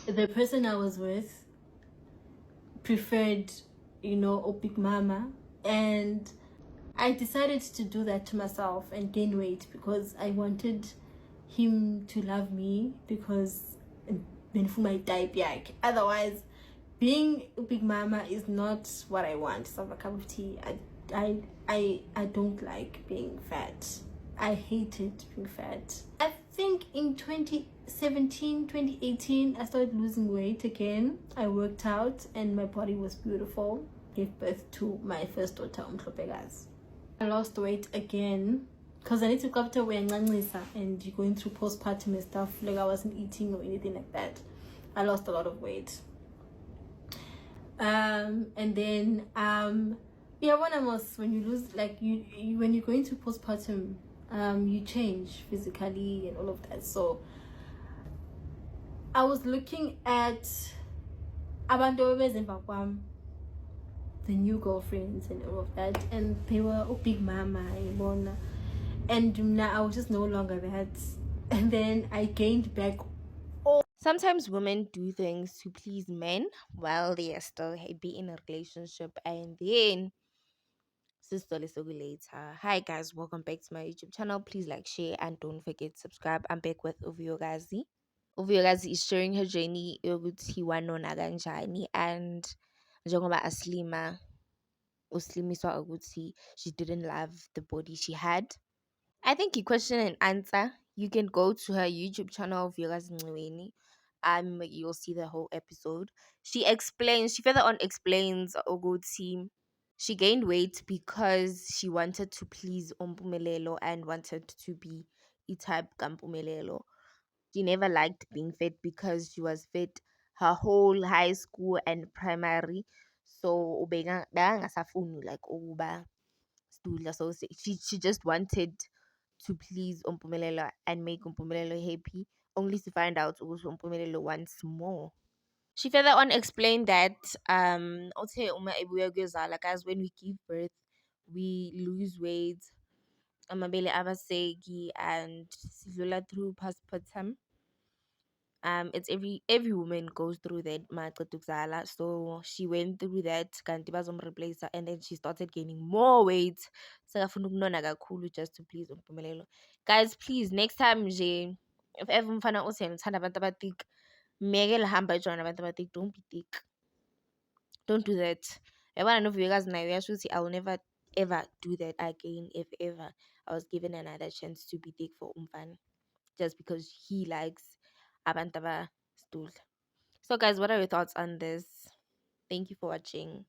the person I was with preferred, a big mama, and I decided to do that to myself and gain weight because I wanted him to love me, because my type yak. Otherwise, being a big mama is not what I want. It's not a cup of tea. I don't like being fat. I hated being fat. I think in 2017, 2018, I started losing weight again. I worked out and my body was beautiful. Gave birth to my first daughter, Umhlopegazi. I lost weight again because I need to capture when and you're going through postpartum and stuff. Like I wasn't eating or anything like that. I lost a lot of weight. And then yeah, when you lose, like you when you go into postpartum, you change physically and all of that. So I was looking at abantu bebezenva kwam, the new girlfriends and all of that, and they were big mama, and now I was just no longer that. And then I gained back. Sometimes women do things to please men while they are still be in a relationship, and then sister later. Hi guys, welcome back to my YouTube channel. Please like, share, and don't forget to subscribe. I'm back with Uviogazi. Uviogazi is sharing her journey yokuthi wanona kanjani, and njengoba aslima uslimiswa ukuthi she didn't love the body she had. I think you question and answer. You can go to her YouTube channel, Violas Ngweni. You'll see the whole episode. She further on explains Oguti. She gained weight because she wanted to please Ompumelelo and wanted to be type Kampumelelo. She never liked being fit because she was fit her whole high school and primary. So bekangafuni like ukuba stula. So she just wanted to please Umpumelelo and make Umpumelelo happy, only to find out also Umpumelelo wants more. She further on explained that othe uma ebuya kuyozala, guys, when we give birth, we lose weight, amabele abaseki, and sidlula through postpartum. It's every woman goes through that maqeda ukuzala. So she went through that, kanti bazomreplace her, and then she started gaining more weight. Sekafuna ukunona kakhulu just to please Umpumelelo. Guys, please, next time nje, if ever umfana uthi yena uthanda abantu abathik, mekela hamba ejoyina abantu abathik, don't be thick. Don't do that. Yabona noVuyekazi naye uyasho ukuthi I will never ever do that again if ever I was given another chance to be thick for umfana, just because he likes abantu abastula. So guys, what are your thoughts on this? Thank you for watching.